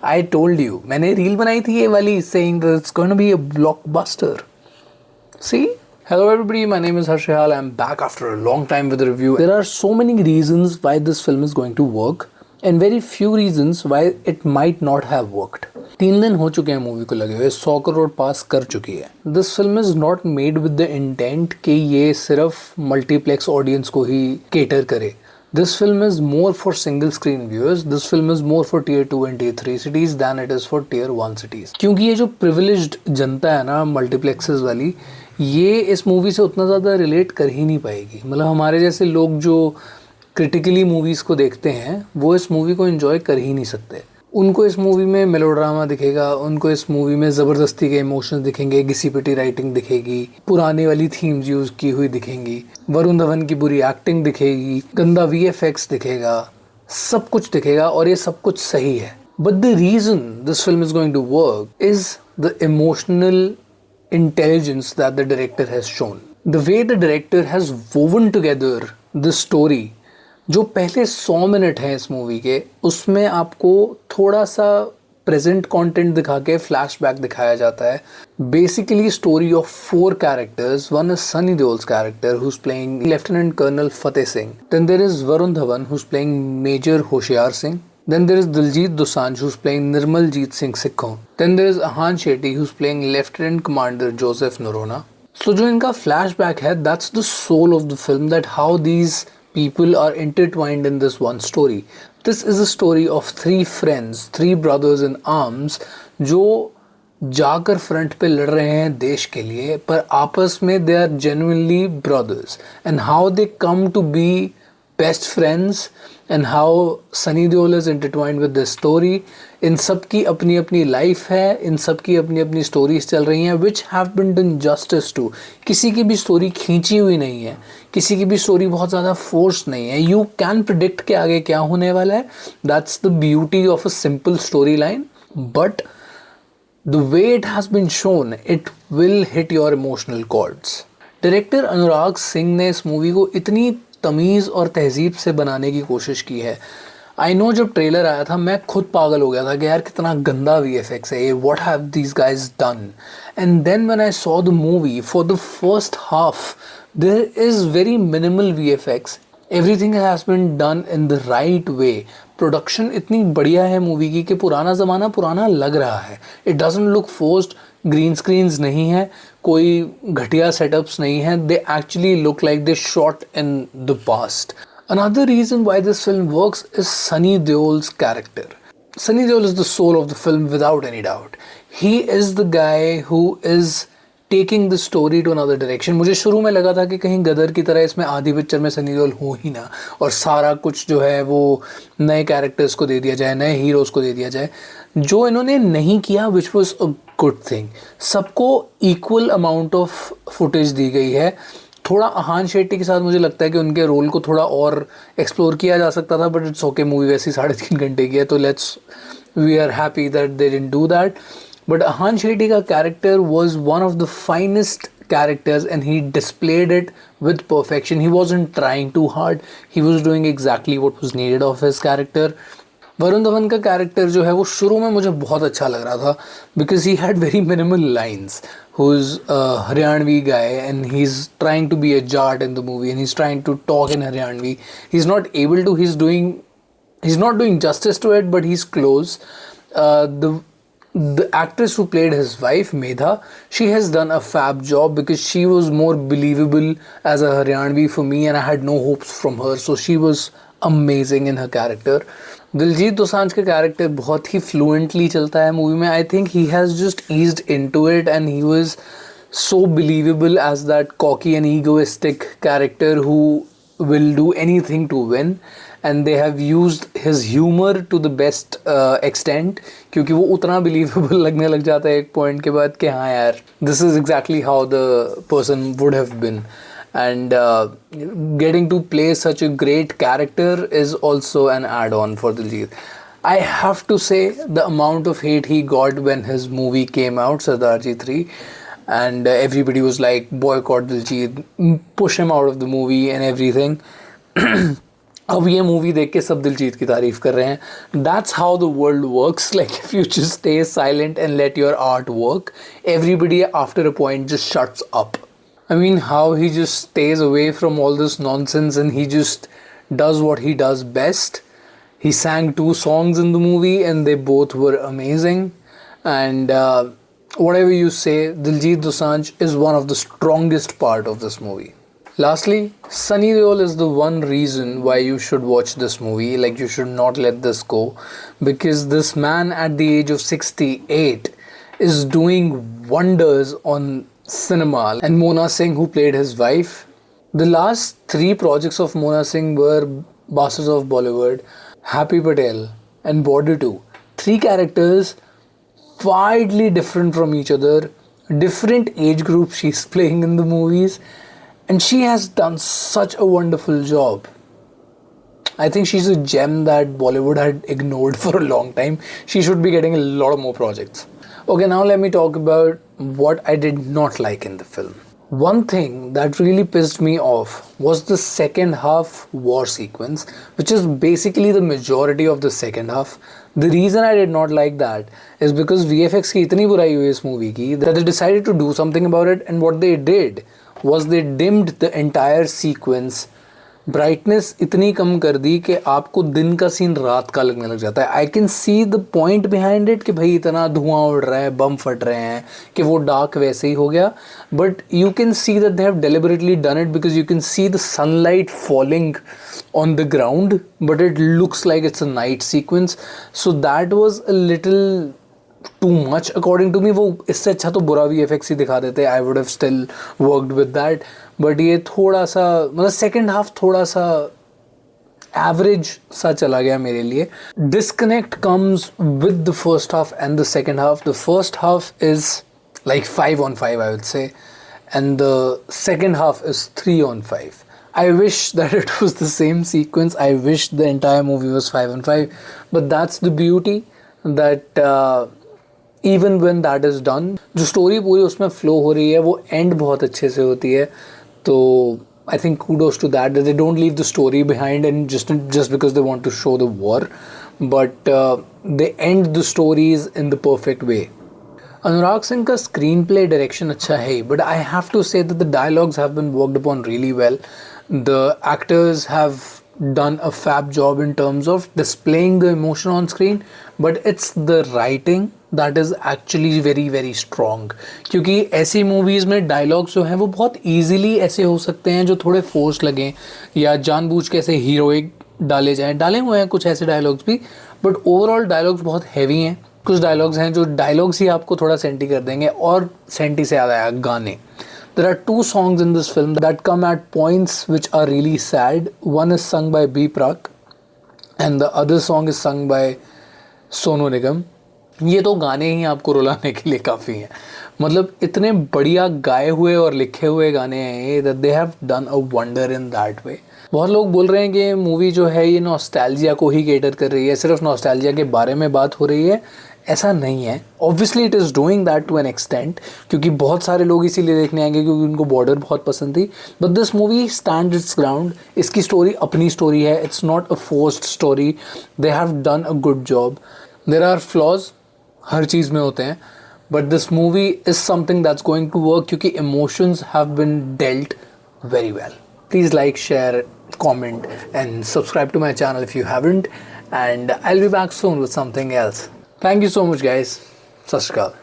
I told you, मैंने reel बनाई थी ये वाली saying that it's going to be a blockbuster. See? Hello everybody, my name is Harshal. I'm back after a long time with a review. There are so many reasons why this film is going to work and very few reasons why it might not have worked. 3 दिन हो चुके हैं movie को लगे हुए, 100 करोड़ पास कर चुकी है. This film is not made with the intent कि ये सिर्फ मल्टीप्लेक्स ऑडियंस को ही cater करे. This film is more for single screen viewers. This film is more for tier 2 and tier 3 cities than it is for tier 1 cities. क्योंकि ये जो privileged जनता है ना मल्टीप्लेक्सेस वाली, ये इस मूवी से उतना ज़्यादा रिलेट कर ही नहीं पाएगी. मतलब हमारे जैसे लोग जो क्रिटिकली मूवीज़ को देखते हैं वो इस मूवी को एंजॉय कर ही नहीं सकते. उनको इस मूवी में मेलोड्रामा दिखेगा, उनको इस मूवी में ज़बरदस्ती के इमोशंस दिखेंगे, घिसी पिटी राइटिंग दिखेगी, पुरानी वाली थीम्स यूज़ की हुई दिखेंगी, वरुण धवन की बुरी एक्टिंग दिखेगी, गंदा VFX दिखेगा, सब कुछ दिखेगा और ये सब कुछ सही है. But the reason this film is going to work is the emotional intelligence that the director has shown. The way the director has woven together the story, जो पहले 100 मिनट हैं इस मूवी के, उसमें आपको थोड़ा सा प्रेजेंट कंटेंट दिखा के फ्लैशबैक दिखाया जाता है. Basically story of 4 characters. One is Sunny Deol's character who's playing Lieutenant Colonel Fateh Singh. Then there is Varun Dhawan who's playing Major Hoshiar Singh. Then there is Diljit Dosanjh who's playing Nirmaljeet Singh Sikkho. Then there is Ahan Shetty who's playing Lieutenant Commander Joseph Norona. So जो इनका flashback है, that's the soul of the film, that how these people are intertwined in this one story. This is a story of 3 friends, 3 brothers in arms जो जाकर front पे लड़ रहे हैं देश के लिए, पर आपस में they are genuinely brothers, and how they come to be best friends and how Sunny Deol is intertwined with this story. इन सब की अपनी अपनी लाइफ है, इन सब की अपनी अपनी स्टोरीज चल रही हैं which have been done justice to. किसी की भी स्टोरी खींची हुई नहीं है, किसी की भी स्टोरी बहुत ज़्यादा फोर्स नहीं है. You can predict के आगे क्या होने वाला है. That's the beauty of a simple storyline. But the way it has been shown, it will hit your emotional chords. Director Anurag Singh ने इस मूवी को इतनी तमीज़ और तहजीब से बनाने की कोशिश की है. आई नो जब ट्रेलर आया था मैं खुद पागल हो गया था कि यार कितना गंदा VFX है ये, what have these guys done. And then when I saw the movie for the first half, there is very minimal VFX. Everything has been done in the right way. Production इतनी बढ़िया है movie की कि पुराना ज़माना पुराना लग रहा है. It doesn't look forced. Green screens नहीं है, कोई घटिया सेटअप्स नहीं है. They actually look like they shot in the past. Another reason why this film works is Sunny Deol's character. Sunny Deol is the soul of the film without any doubt. He is the guy who is taking the story to another direction. मुझे शुरू में लगा था कि कहीं गदर की तरह इसमें आधी पिक्चर में सनी देओल हो ही ना और सारा कुछ जो है वो नए कैरेक्टर्स को दे दिया जाए, नए हीरोज़ को दे दिया जाए. जो इन्होंने नहीं किया which was a good thing. सबको equal amount of footage दी गई है. थोड़ा अहान शेट्टी के साथ मुझे लगता है कि उनके रोल को थोड़ा और एक्सप्लोर किया जा सकता था, बट इट्स ओके. मूवी वैसे 3.5 घंटे की है तो we are happy that they didn't do that. But Ahan Shetty का character was one of the finest characters and he displayed it with perfection. He wasn't trying too hard. He was doing exactly what was needed of his character. Varun Dhawan का character जो है वो शुरू में मुझे बहुत अच्छा लग रहा था because he had very minimal lines. who is a Haryanvi guy and he's trying to be a jat in the movie and he's trying to talk in Haryanvi. He's not able to, he's not doing justice to it, but he's close. The actress who played his wife, Medha, she has done a fab job because she was more believable as a Haryanvi for me and I had no hopes from her. So she was amazing in her character. Diljit Dosanjh का character बहुत ही fluently चलता है movie में. I think he has just eased into it and he was so believable as that cocky and egoistic character who will do anything to win. And they have used his humour to the best extent क्योंकि वो उतना believable लगने लग जाता है एक point के बाद कि हाँ यार this is exactly how the person would have been. And getting to play such a great character is also an add-on for Diljit. I have to say the amount of hate he got when his movie came out, Sardarji 3, and everybody was like boycott Diljit, push him out of the movie and everything. अब ये movie देख के सब दिलजीत की तारीफ कर रहे हैं. That's how the world works. Like if you just stay silent and let your art work, everybody after a point just shuts up. I mean, how he just stays away from all this nonsense and he just does what he does best. He sang 2 songs in the movie and they both were amazing. And whatever you say, Diljit Dosanjh is one of the strongest part of this movie. Lastly, Sunny Deol is the one reason why you should watch this movie. Like, you should not let this go, because this man at the age of 68 is doing wonders on cinema. And Mona Singh, who played his wife, the last 3 projects of Mona Singh were Bastards of Bollywood, Happy Patel and Border 2. 3 characters widely different from each other, different age group she's playing in the movies, and she has done such a wonderful job. I think she's a gem that Bollywood had ignored for a long time. She should be getting a lot of more projects. Okay, now let me talk about what I did not like in the film. One thing that really pissed me off was the second half war sequence, which is basically the majority of the second half. The reason I did not like that is because VFX की इतनी बुराई हुई इस movie की that they decided to do something about it, and what they did was they dimmed the entire sequence. Brightness इतनी कम कर दी कि आपको दिन का सीन रात का लगने लग जाता है. I can see the point behind it कि भाई इतना धुआं उड़ रहा है, बम फट रहे हैं, कि वो डार्क वैसे ही हो गया. But you can see that they have deliberately done it because you can see the sunlight falling on the ground, but it looks like it's a night sequence. So that was a little too much according to me. वो इससे अच्छा तो बुरा VFX ही दिखा देते. I would have still worked with that. But ये थोड़ा सा, मतलब सेकेंड हाफ थोड़ा सा एवरेज सा चला गया मेरे लिए. Disconnect comes with the first half and the second half. The first half is like 5 on 5, I would say, and the second half is 3 on 5. I wish that it was the same sequence. I wish the entire movie was 5 on 5. But that's the beauty, that even when that is done, जो story पूरी उसमें flow हो रही है, वो end बहुत अच्छे से होती है. तो I think kudos to that they don't leave the story behind and just because they want to show the war, but they end the stories in the perfect way. Anurag Singh का स्क्रीन प्ले डायरेक्शन अच्छा है, but I have to say that the dialogues have been worked upon really well. The actors have done a fab job in terms of displaying the emotion on screen, but it's the writing that is actually very very strong. क्योंकि ऐसी movies में dialogues जो हैं वो बहुत easily ऐसे हो सकते हैं जो थोड़े forced लगें, या जानबूझ के ऐसे heroic डाले हुए हैं कुछ ऐसे dialogues भी, but overall dialogues बहुत heavy हैं. कुछ dialogues हैं जो dialogues ही आपको थोड़ा सेंटी कर देंगे, और सेंटी से याद आया गाने. There are 2 songs in this film that come at points which are really sad. One is sung by B Prak and the other song is sung by Sonu Nigam. ये तो गाने ही आपको रुलाने के लिए काफ़ी हैं. मतलब इतने बढ़िया गाए हुए और लिखे हुए गाने हैं ये, that they have done a wonder in that way. बहुत लोग बोल रहे हैं कि मूवी जो है ये नॉस्टैल्जिया को ही केटर कर रही है, सिर्फ नॉस्टैल्जिया के बारे में बात हो रही है. ऐसा नहीं है. Obviously it is doing that to an extent, क्योंकि बहुत सारे लोग इसीलिए देखने आएंगे क्योंकि उनको बॉर्डर बहुत पसंद थी. But this movie stand its ground. इसकी स्टोरी अपनी स्टोरी है. It's not a forced story. They have done a good job. There are flaws, हर चीज़ में होते हैं, but this movie is something that's going to work क्योंकि emotions have been dealt very well. Please like, share, comment and subscribe to my channel if you haven't, and I'll be back soon with something else. Thank you so much guys. Sat Shri Akal.